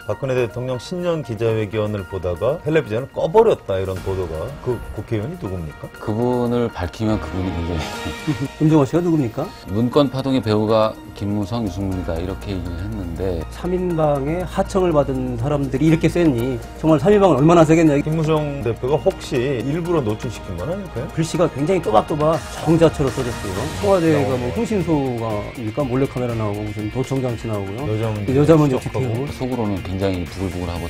박근혜 대통령 신년 기자회견을 보다가 텔레비전을 꺼버렸다 이런 보도가 그 국회의원이 누굽니까? 그분을 밝히면 그분이 굉장히 임종원 씨가 누굽니까? 문건 파동의 배우가 김무성, 유승민이다 이렇게 얘기를 했는데 3인방에 하청을 받은 사람들이 이렇게 셌니? 정말 3인방은 얼마나 세겠냐? 김무성 대표가 혹시 일부러 노출시킨 건 아닐까요? 글씨가 굉장히 또박또박 정자처럼 써졌어요. 청와대가 뭐 흥신소가 몰래카메라 나오고 무슨 도청장치 나오고요. 여자 문제 지키고. 속으로는 굉장히 부글부글하고.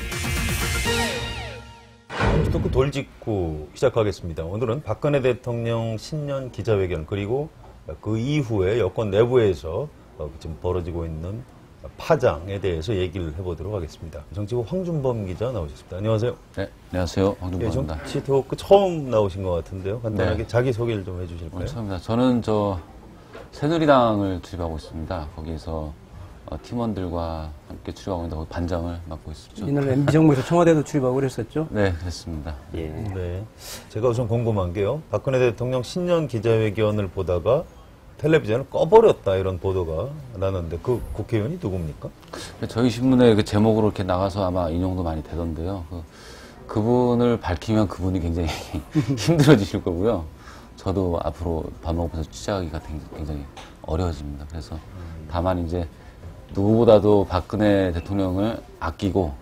토크 돌직구 시작하겠습니다. 오늘은 박근혜 대통령 신년 기자회견 그리고 그 이후에 여권 내부에서 지금 벌어지고 있는 파장에 대해서 얘기를 해보도록 하겠습니다. 정치부 황준범 기자 나오셨습니다. 안녕하세요. 네, 안녕하세요. 황준범입니다. 정치 토크 처음 나오신 것 같은데요. 간단하게 자기소개를 좀 해주실까요? 처음입니다. 저는 새누리당을 출입하고 있습니다. 거기서 팀원들과 함께 출입하고 있는데 거기 반장을 맡고 있습니다. 옛날 MB정부에서 청와대도 출입하고 그랬었죠? 네, 그렇습니다. 예. 네. 제가 우선 궁금한 게요. 박근혜 대통령 신년 기자회견을 보다가 텔레비전을 꺼버렸다 이런 보도가 나는데 그 국회의원이 누굽니까? 저희 신문에 그 제목으로 이렇게 나가서 아마 인용도 많이 되던데요. 그분을 밝히면 그분이 굉장히 힘들어지실 거고요. 저도 앞으로 밥 먹으면서 취재하기가 굉장히 어려워집니다. 그래서 다만 이제 누구보다도 박근혜 대통령을 아끼고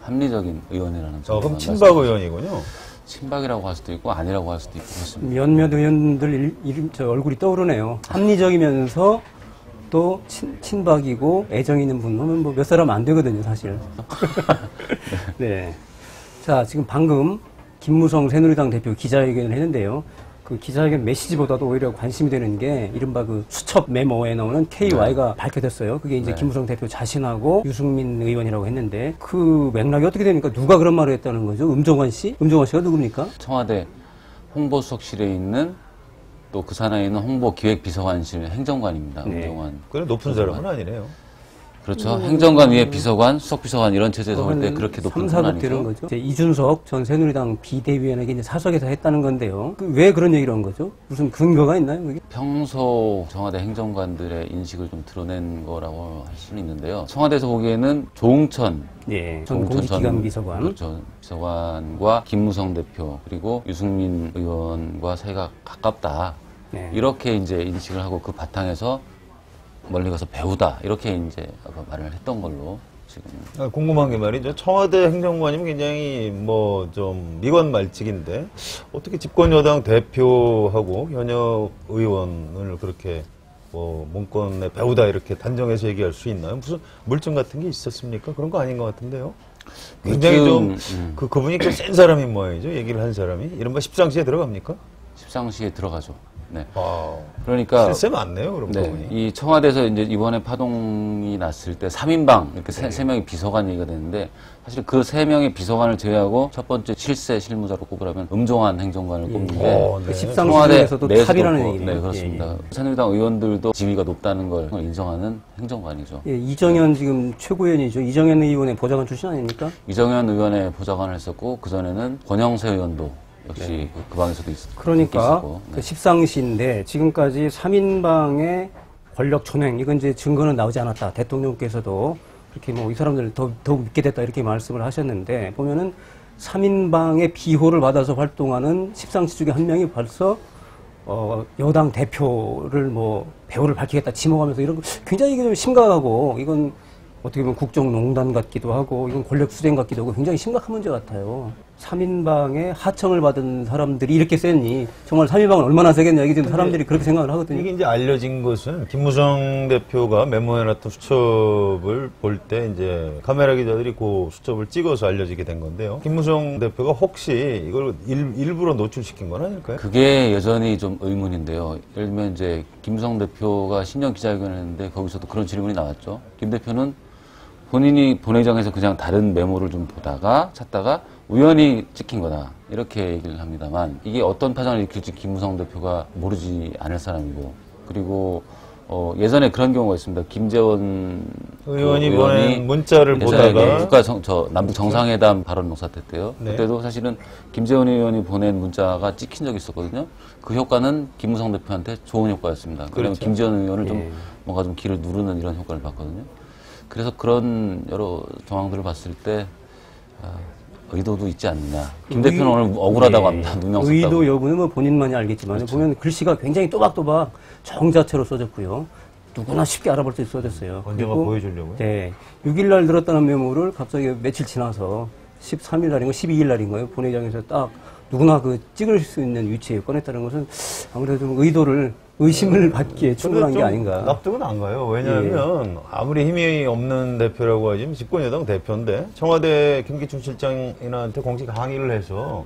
합리적인 의원이라는 점을 그럼 친박 의원이군요. 친박이라고 할 수도 있고 아니라고 할 수도 있고 그렇습니다. 몇몇 의원들 얼굴이 떠오르네요. 합리적이면서 또 친박이고 애정 있는 분 하면 뭐 몇 사람 안 되거든요, 사실. 네. 자, 지금 방금 김무성 새누리당 대표 기자회견을 했는데요. 그 기자회견 메시지보다도 오히려 관심이 되는 게 이른바 그 수첩 메모에 나오는 KY가 밝혀졌어요. 그게 이제 김무성 대표 자신하고 유승민 의원이라고 했는데 그 맥락이 어떻게 됩니까? 누가 그런 말을 했다는 거죠? 음종원 씨? 음종원 씨가 누굽니까? 청와대 홍보수석실에 있는 또 그 산하에 있는 홍보기획비서관실 행정관입니다. 네. 음종원. 그래 높은 사람은 아니네요. 그렇죠. 행정관 위에 비서관, 수석비서관 이런 체제에서 볼 때 그렇게 높은 건 3, 4급 아니죠. 되는 거죠. 이제 이준석 전 새누리당 비대위원에게 이제 사석에서 했다는 건데요. 왜 그런 얘기를 한 거죠? 무슨 근거가 있나요? 그게? 평소 청와대 행정관들의 인식을 좀 드러낸 거라고 할 수는 있는데요. 청와대에서 보기에는 조응천 예, 전 공직기관 비서관. 그렇죠. 비서관과 김무성 대표 그리고 유승민 의원과 사이가 가깝다. 네. 이렇게 이제 인식을 하고 그 바탕에서 멀리 가서 배우다 이렇게 이제 말을 했던 걸로 지금. 궁금한 게 말이죠. 청와대 행정관이면 굉장히 뭐 좀 미관말직인데 어떻게 집권여당 대표하고 현역 의원을 그렇게 뭐 문건에 배우다 이렇게 단정해서 얘기할 수 있나요? 무슨 물증 같은 게 있었습니까? 그런 거 아닌 것 같은데요. 굉장히 좀 그분이 꽤 센 사람인 모양이죠. 얘기를 한 사람이 이른바 십상시에 들어갑니까? 십상시에 들어가죠. 네. 그러니까 쎄 많네요. 그럼 네, 그분이. 이 청와대에서 이제 이번에 파동이 났을 때 3인방 이렇게 세 명의 비서관 얘기가 됐는데 사실 그 3명의 비서관을 제외하고 첫 번째 실세 실무자로 꼽으라면 음종환 행정관을 꼽는데 그 십상시에서도 탑이라는 얘기네요. 네, 그렇습니다. 새누리당 의원들도 지위가 높다는 걸 인정하는 행정관이죠. 예, 이정현 지금 최고위원이죠. 이정현 의원의 보좌관 출신 아닙니까? 이정현 의원의 보좌관을 했었고 그전에는 권영세 의원도 역시 그 방에서도 그러니까 있었고. 그 십상시인데 지금까지 3인방의 권력 전횡 이건 이제 증거는 나오지 않았다. 대통령께서도 그렇게 뭐 이 사람들 더욱 믿게 됐다 이렇게 말씀을 하셨는데 보면은 3인방의 비호를 받아서 활동하는 십상시 중에 한 명이 벌써 여당 대표를 뭐 배우를 밝히겠다 지목하면서 이런 거 굉장히 이게 좀 심각하고 이건 어떻게 보면 국정농단 같기도 하고 이건 권력수행 같기도 하고 굉장히 심각한 문제 같아요. 3인방에 하청을 받은 사람들이 이렇게 셌니? 정말 3인방은 얼마나 세겠냐 이게 지금 사람들이 그렇게 생각을 하거든요. 이게 이제 알려진 것은 김무성 대표가 메모해놨던 수첩을 볼 때 이제 카메라 기자들이 그 수첩을 찍어서 알려지게 된 건데요. 김무성 대표가 혹시 이걸 일부러 노출시킨 건 아닐까요? 그게 여전히 좀 의문인데요. 예를 들면 이제 김무성 대표가 신년 기자회견을 했는데 거기서도 그런 질문이 나왔죠. 김 대표는 본인이 본회의장에서 그냥 다른 메모를 좀 보다가 찾다가 우연히 찍힌 거다 이렇게 얘기를 합니다만 이게 어떤 파장을 일으킬지 김무성 대표가 모르지 않을 사람이고 그리고 예전에 그런 경우가 있습니다. 김재원 의원이 보낸 문자를 보다가 남북 정상회담 발언 농사태 때요. 네. 그때도 사실은 김재원 의원이 보낸 문자가 찍힌 적이 있었거든요. 그 효과는 김무성 대표한테 좋은 효과였습니다. 그러면 그렇죠. 김재원 의원을 좀 뭔가 좀 길을 누르는 이런 효과를 봤거든요. 그래서 그런 여러 정황들을 봤을 때 의도도 있지 않느냐. 김 대표는 오늘 억울하다고 합니다. 누명 썼다고. 의도 여부는 뭐 본인만이 알겠지만 그렇죠. 보면 글씨가 굉장히 또박또박 정자체로 써졌고요. 누구나 쉽게 알아볼 수 있게 써졌어요. 언젠가 그리고 보여주려고요? 네. 6일날 들었다는 메모를 갑자기 며칠 지나서 13일날인가 12일날인가요? 본회의장에서 딱 누구나 그 찍을 수 있는 위치에 꺼냈다는 것은 아무래도 좀 의심을 받기에 충분한 게 아닌가. 납득은 안 가요. 왜냐하면 아무리 힘이 없는 대표라고 하지만 집권여당 대표인데 청와대 김기춘 실장한테 공식 항의를 해서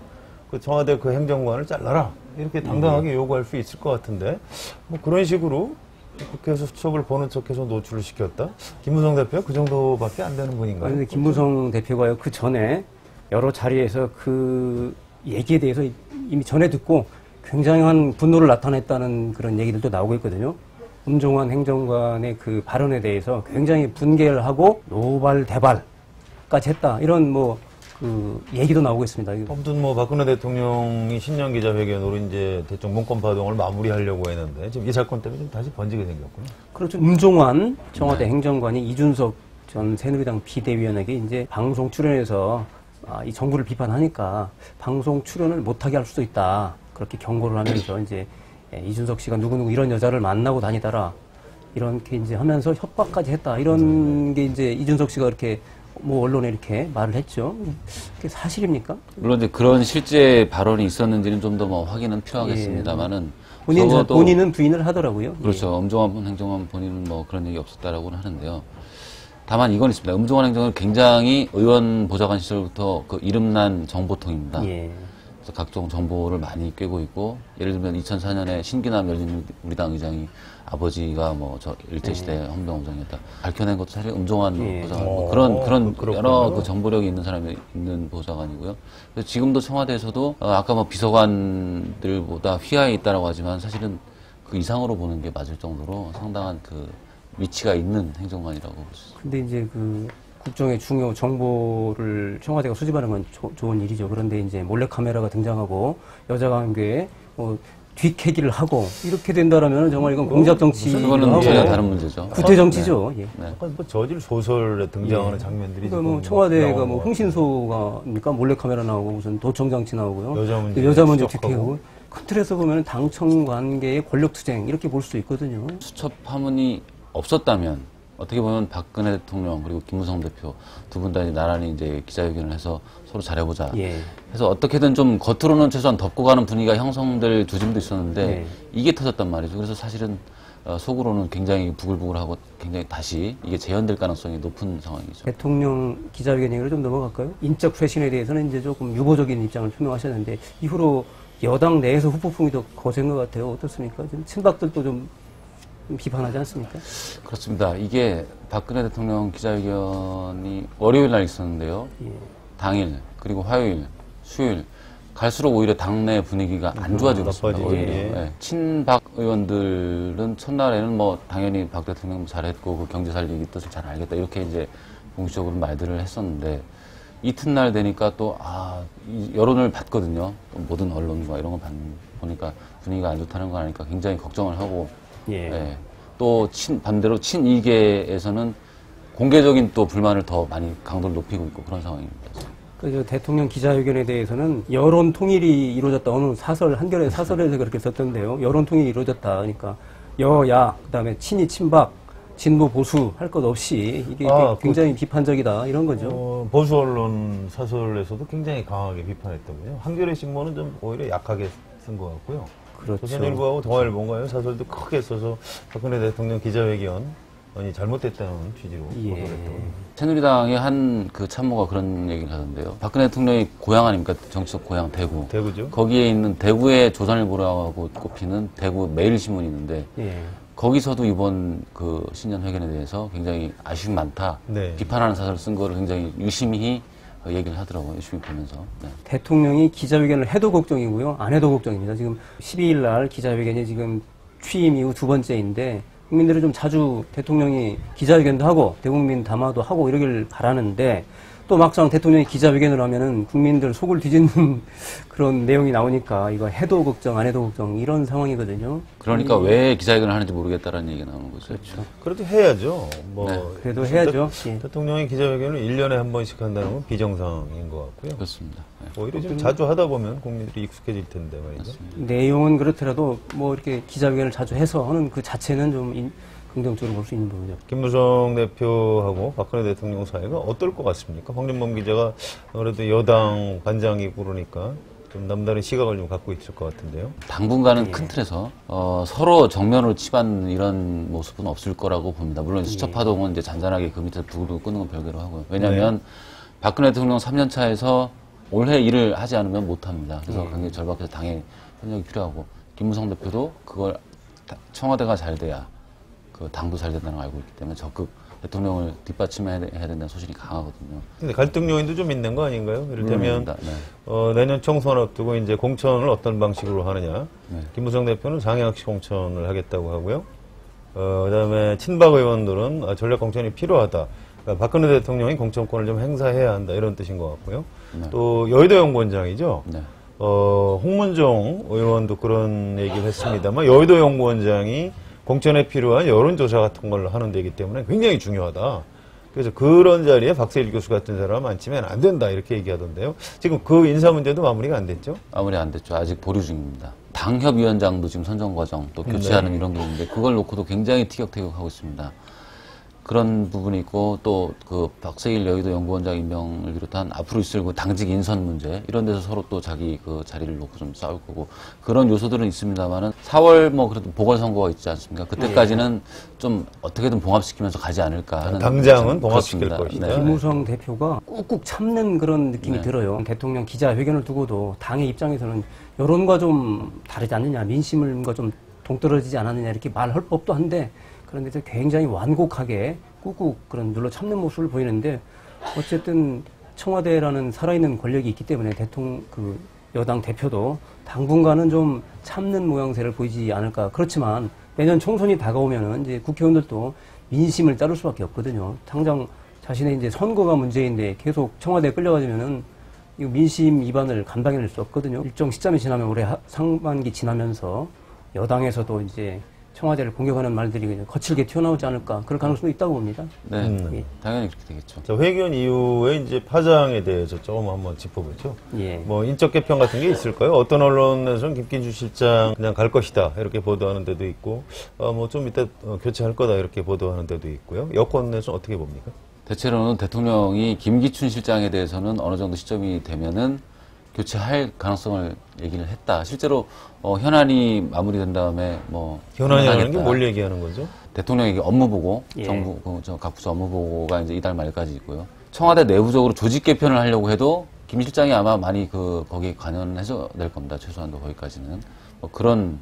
그 청와대 그 행정관을 잘라라 이렇게 당당하게 요구할 수 있을 것 같은데 뭐 그런 식으로 국회에서 수첩을 보는 척해서 노출을 시켰다. 김무성 대표가 그 정도밖에 안 되는 분인가요? 그런데 김무성 대표가요 그 전에 여러 자리에서 그 얘기에 대해서 이미 전에 듣고 굉장한 분노를 나타냈다는 그런 얘기들도 나오고 있거든요. 엄종환 행정관의 그 발언에 대해서 굉장히 분개를 하고 노발대발까지 했다. 이런 뭐 그 얘기도 나오고 있습니다. 아무튼 뭐 박근혜 대통령이 신년 기자회견으로 이제 대충 문건 파동을 마무리하려고 했는데 지금 이 사건 때문에 좀 다시 번지게 생겼군요. 그렇죠. 엄종환 청와대 행정관이 이준석 전 새누리당 비대위원에게 이제 방송 출연해서 이 정부를 비판하니까 방송 출연을 못하게 할 수도 있다. 그렇게 경고를 하면서 이제 이준석 씨가 누구누구 이런 여자를 만나고 다니더라. 이렇게 이제 하면서 협박까지 했다. 이런 게 이제 이준석 씨가 이렇게 뭐 언론에 이렇게 말을 했죠. 그게 사실입니까? 물론 이제 그런 실제 발언이 있었는지는 좀 더 뭐 확인은 필요하겠습니다만은 본인은 부인을 하더라고요. 그렇죠. 엄종환 행정관 본인은 뭐 그런 얘기 없었다라고는 하는데요. 다만 이건 있습니다. 엄종환 행정은 굉장히 의원 보좌관 시절부터 그 이름난 정보통입니다. 예. 그래서 각종 정보를 많이 꿰고 있고, 예를 들면 2004년에 신기남 열린우리당 의장이 아버지가 뭐 저 일제시대 헌병원장이었다 밝혀낸 것도 사실 엄종환 보좌관 뭐 그런 여러 그 정보력이 있는 사람이 있는 보좌관이고요. 그래서 지금도 청와대에서도 아까 뭐 비서관들보다 휘하에 있다라고 하지만 사실은 그 이상으로 보는 게 맞을 정도로 상당한 그 위치가 있는 행정관이라고 볼 수 있습니다. 근데 이제 그 국정의 중요 정보를 청와대가 수집하는 건 좋은 일이죠. 그런데 이제 몰래카메라가 등장하고 여자관계에 뒷캐기를 하고 이렇게 된다라면 정말 이건 공작 정치. 그거는 전혀 다른 문제죠. 구태 정치죠. 예. 네. 약간 뭐 저질 소설에 등장하는 장면들이 그러니까 뭐 청와대가 뭐 흥신소가니까 몰래카메라 나오고 무슨 도청 장치 나오고요. 여자 문제 뒷캐고 큰 틀에서 보면 당청 관계의 권력투쟁 이렇게 볼 수 있거든요. 수첩 파문이 없었다면 어떻게 보면 박근혜 대통령 그리고 김무성 대표 두 분 다 나란히 이제 기자회견을 해서 서로 잘해보자. 예. 해서 어떻게든 좀 겉으로는 최소한 덮고 가는 분위기가 형성될 조짐도 있었는데 네. 이게 터졌단 말이죠. 그래서 사실은 속으로는 굉장히 부글부글하고 굉장히 다시 이게 재현될 가능성이 높은 상황이죠. 대통령 기자회견 얘기를 좀 넘어갈까요? 인적 쇄신에 대해서는 이제 조금 유보적인 입장을 표명하셨는데 이후로 여당 내에서 후폭풍이 더 거센 것 같아요. 어떻습니까? 지금 친박들도 좀 비판하지 않습니까? 그렇습니다. 이게 박근혜 대통령 기자회견이 월요일 날 있었는데요. 예. 당일 그리고 화요일, 수요일 갈수록 오히려 당내 분위기가 안 좋아지고 있습니다. 나빠지게. 오히려. 네. 친박 의원들은 첫날에는 뭐 당연히 박 대통령 잘했고 그 경제 살리기 뜻을 잘 알겠다 이렇게 이제 공식적으로 말들을 했었는데 이튿날 되니까 또 여론을 봤거든요. 또 모든 언론과 이런 거 보니까 분위기가 안 좋다는 거 아니까 굉장히 걱정을 하고 예. 네. 또 반대로 친이계에서는 공개적인 또 불만을 더 많이 강도를 높이고 있고 그런 상황입니다. 그 대통령 기자회견에 대해서는 여론 통일이 이루어졌다. 어느 한겨레 사설에서 그렇게 썼던데요. 여론 통일이 이루어졌다. 그러니까 여야 그다음에 친이 친박 진보 보수 할 것 없이 이게 굉장히 비판적이다 이런 거죠. 보수 언론 사설에서도 굉장히 강하게 비판했더군요. 한겨레 신문은 좀 오히려 약하게 쓴 것 같고요. 그렇죠. 조선일보하고 동아일보인가요? 사설도 크게 써서 박근혜 대통령 기자회견이 잘못됐다는 취지로 보도를 했더군요. 새누리당의 한 그 참모가 그런 얘기를 하던데요. 박근혜 대통령의 고향 아닙니까? 정치적 고향 대구. 대구죠. 거기에 있는 대구의 조선일보라고 꼽히는 대구 매일신문이 있는데 예. 거기서도 이번 그 신년 회견에 대해서 굉장히 아쉬움 많다. 네. 비판하는 사설을 쓴 거를 굉장히 유심히 얘기를 하더라고요. 유심히 보면서. 네. 대통령이 기자회견을 해도 걱정이고요. 안 해도 걱정입니다. 지금 12일 날 기자회견이 지금 취임 이후 두 번째인데 국민들이 좀 자주 대통령이 기자회견도 하고 대국민 담화도 하고 이러길 바라는데 또 막상 대통령이 기자회견을 하면은 국민들 속을 뒤집는 그런 내용이 나오니까 이거 해도 걱정, 안 해도 걱정 이런 상황이거든요. 그러니까 왜 기자회견을 하는지 모르겠다는 얘기가 나오는 거죠. 그렇죠. 그래도 해야죠. 뭐 네. 그래도 해야죠. 예. 대통령이 기자회견을 1년에 한 번씩 한다는 건 비정상인 것 같고요. 그렇습니다. 네. 오히려 좀 자주 하다 보면 국민들이 익숙해질 텐데 말이죠. 내용은 그렇더라도 뭐 이렇게 기자회견을 자주 해서 하는 그 자체는 좀 긍정적으로 볼 수 있는 부분이죠. 김무성 대표하고 박근혜 대통령 사이가 어떨 것 같습니까? 황준범 기자가 그래도 여당 반장이고 그러니까 좀 남다른 시각을 좀 갖고 있을 것 같은데요. 당분간은 큰 틀에서 서로 정면으로 치받는 이런 모습은 없을 거라고 봅니다. 물론 수첩 파동은 이제 잔잔하게 그 밑에서 부글부글 끄는 건 별개로 하고요. 왜냐하면 박근혜 대통령 3년 차에서 올해 일을 하지 않으면 못 합니다. 그래서 굉장히 절박해서 당의 협력이 필요하고 김무성 대표도 그걸 청와대가 잘 돼야 그 당도 잘 된다는 걸 알고 있기 때문에 적극 대통령을 뒷받침해야 된다는 소신이 강하거든요. 근데 갈등 요인도 좀 있는 거 아닌가요? 이를테면 네. 내년 총선 앞두고 이제 공천을 어떤 방식으로 하느냐. 네. 김무성 대표는 장애학식 공천을 하겠다고 하고요. 그다음에 친박 의원들은 전략 공천이 필요하다. 그러니까 박근혜 대통령이 공천권을 좀 행사해야 한다 이런 뜻인 것 같고요. 네. 또 여의도 연구원장이죠. 네. 홍문종 의원도 그런 얘기를 했습니다만 여의도 연구원장이 공천에 필요한 여론조사 같은 걸 하는 데이기 때문에 굉장히 중요하다. 그래서 그런 자리에 박세일 교수 같은 사람 앉히면 안 된다 이렇게 얘기하던데요. 지금 그 인사 문제도 마무리가 안 됐죠? 마무리 안 됐죠. 아직 보류 중입니다. 당협위원장도 지금 선정 과정 또 교체하는 이런 게 있는데 그걸 놓고도 굉장히 티격태격하고 있습니다. 그런 부분이 있고 또 그 박세일 여의도 연구원장 임명을 비롯한 앞으로 있을 그 당직 인선 문제 이런 데서 서로 또 자기 그 자리를 놓고 좀 싸울 거고 그런 요소들은 있습니다만은 4월 뭐 그래도 보궐선거가 있지 않습니까? 그때까지는 좀 어떻게든 봉합시키면서 가지 않을까 하는 당장은 봉합시킬 그렇습니다. 것이다. 김무성 대표가 꾹꾹 참는 그런 느낌이 들어요. 대통령 기자회견을 두고도 당의 입장에서는 여론과 좀 다르지 않느냐, 민심과 좀 동떨어지지 않았느냐 이렇게 말할 법도 한데 그런데 굉장히 완곡하게 꾹꾹 그런 눌러 참는 모습을 보이는데 어쨌든 청와대라는 살아있는 권력이 있기 때문에 그 여당 대표도 당분간은 좀 참는 모양새를 보이지 않을까. 그렇지만 내년 총선이 다가오면은 이제 국회의원들도 민심을 따를 수밖에 없거든요. 당장 자신의 이제 선거가 문제인데 계속 청와대에 끌려가면은 이 민심 위반을 감당해낼 수 없거든요. 일정 시점이 지나면 올해 상반기 지나면서 여당에서도 이제 청와대를 공격하는 말들이 그냥 거칠게 튀어나오지 않을까 그럴 가능성도 있다고 봅니다. 네, 당연히 그렇게 되겠죠. 자, 회견 이후에 이제 파장에 대해서 조금 한번 짚어보죠. 예. 뭐 인적 개편 같은 게 있을까요? 어떤 언론에서는 김기춘 실장 그냥 갈 것이다 이렇게 보도하는 데도 있고, 뭐 좀 이따 교체할 거다 이렇게 보도하는 데도 있고요. 여권에서는 어떻게 봅니까? 대체로는 대통령이 김기춘 실장에 대해서는 어느 정도 시점이 되면은 교체할 가능성을 얘기를 했다. 실제로 현안이 마무리된 다음에 뭐 현안이라는 게 뭘 얘기하는 거죠? 대통령에게 업무 보고, 예. 정부 각 부서 업무 보고가 이제 이달 말까지 있고요. 청와대 내부적으로 조직 개편을 하려고 해도 김 실장이 아마 많이 거기에 관여해서 낼 겁니다. 최소한도 거기까지는 뭐 그런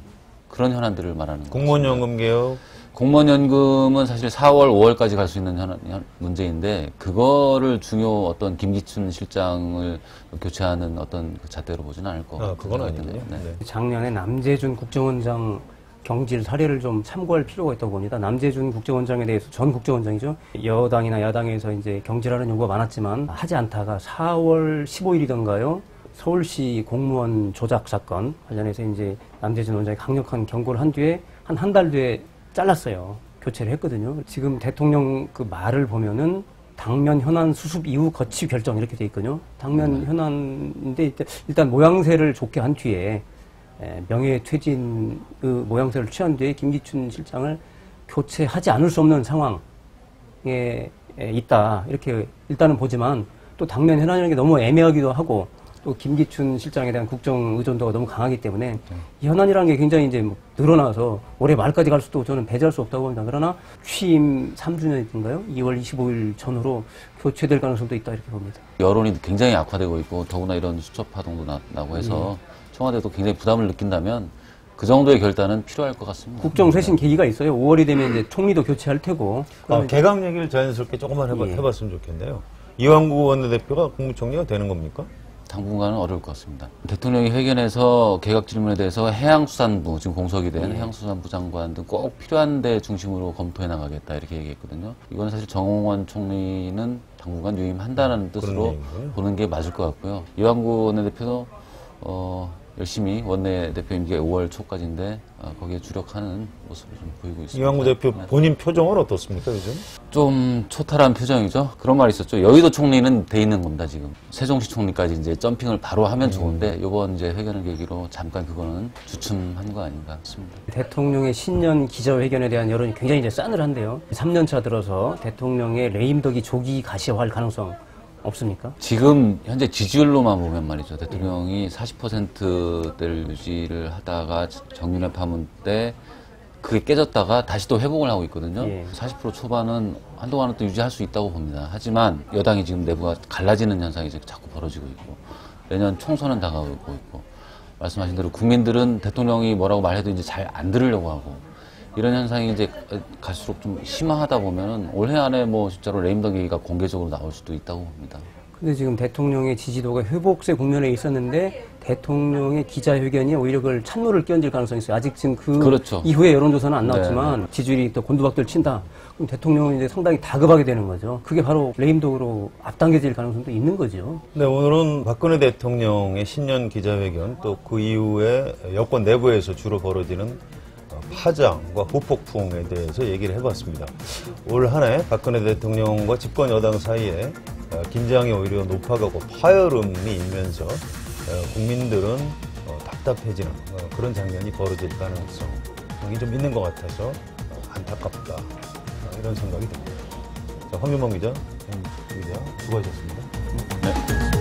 현안들을 말하는 거죠. 공무원연금 개혁. 공무원연금은 사실 4월, 5월까지 갈 수 있는 문제인데 그거를 어떤 김기춘 실장을 교체하는 어떤 그 잣대로 보지는 않을 것 같아요. 그건 아니군요. 네. 네. 작년에 남재준 국정원장 경질 사례를 좀 참고할 필요가 있다고 봅니다. 남재준 국정원장에 대해서 전 국정원장이죠. 여당이나 야당에서 이제 경질하는 요구가 많았지만 하지 않다가 4월 15일이던가요. 서울시 공무원 조작 사건 관련해서 이제 남재준 원장이 강력한 경고를 한 뒤에 한 달 뒤에 잘랐어요. 교체를 했거든요. 지금 대통령 그 말을 보면은 당면 현안 수습 이후 거치 결정 이렇게 돼 있거든요. 당면 현안인데 일단 모양새를 좋게 한 뒤에 명예퇴진 그 모양새를 취한 뒤에 김기춘 실장을 교체하지 않을 수 없는 상황에 있다. 이렇게 일단은 보지만 또 당면 현안이라는 게 너무 애매하기도 하고 또 김기춘 실장에 대한 국정 의존도가 너무 강하기 때문에 이 현안이라는 게 굉장히 이제 뭐 늘어나서 올해 말까지 갈 수도 저는 배제할 수 없다고 봅니다. 그러나 취임 3주년인가요? 2월 25일 전후로 교체될 가능성도 있다 이렇게 봅니다. 여론이 굉장히 악화되고 있고 더구나 이런 수첩 파동도 나고 해서 청와대도 굉장히 부담을 느낀다면 그 정도의 결단은 필요할 것 같습니다. 국정 쇄신 계기가 있어요. 5월이 되면 이제 총리도 교체할 테고. 개각 얘기를 자연스럽게 조금만 해봤으면 좋겠네요. 이완구 원내대표가 국무총리가 되는 겁니까? 당분간은 어려울 것 같습니다. 대통령이 회견에서 개각 질문에 대해서 해양수산부, 지금 공석이 된 해양수산부 장관 등 꼭 필요한 데 중심으로 검토해 나가겠다 이렇게 얘기했거든요. 이건 사실 정홍원 총리는 당분간 유임한다는 뜻으로 얘기인가요? 보는 게 맞을 것 같고요. 이완구 원내대표도 열심히 원내대표 임기가 5월 초까지인데 거기에 주력하는 모습을 좀 보이고 있습니다. 이완구 대표 네. 본인 표정은 어떻습니까, 요즘? 좀 초탈한 표정이죠. 그런 말이 있었죠. 여의도 총리는 돼 있는 겁니다, 지금. 세종시 총리까지 이제 점핑을 바로 하면 좋은데, 이번 이제 회견을 계기로 잠깐 그거는 주춤한 거 아닌가 싶습니다. 대통령의 신년 기자회견에 대한 여론이 굉장히 이제 싸늘한데요. 3년차 들어서 대통령의 레임덕이 조기 가시화할 가능성 없습니까? 지금 현재 지지율로만 보면 말이죠. 대통령이 40%대를 유지를 하다가 정윤회 파문 때 그게 깨졌다가 다시 또 회복을 하고 있거든요. 예. 40% 초반은 한동안은 또 유지할 수 있다고 봅니다. 하지만 여당이 지금 내부가 갈라지는 현상이 이제 자꾸 벌어지고 있고 내년 총선은 다가오고 있고 말씀하신 대로 국민들은 대통령이 뭐라고 말해도 이제 잘 안 들으려고 하고 이런 현상이 이제 갈수록 좀 심화하다 보면은 올해 안에 뭐 진짜로 레임덕 얘기가 공개적으로 나올 수도 있다고 봅니다. 근데 지금 대통령의 지지도가 회복세 국면에 있었는데 대통령의 기자회견이 오히려 그걸 찬물을 끼얹을 가능성이 있어요. 아직 지금 그 그렇죠. 이후에 여론조사는 안 나왔지만 지지율이 또 곤두박질 친다. 그럼 대통령은 이제 상당히 다급하게 되는 거죠. 그게 바로 레임덕으로 앞당겨질 가능성도 있는 거죠. 네, 오늘은 박근혜 대통령의 신년 기자회견 또 그 이후에 여권 내부에서 주로 벌어지는 파장과 후폭풍에 대해서 얘기를 해봤습니다. 올 한 해 박근혜 대통령과 집권 여당 사이에 긴장이 오히려 높아가고 파열음이 일면서 국민들은 답답해지는 그런 장면이 벌어질 가능성이 좀 있는 것 같아서 안타깝다 이런 생각이 듭니다. 자, 황윤범 기자, 김 기자 수고하셨습니다. 네.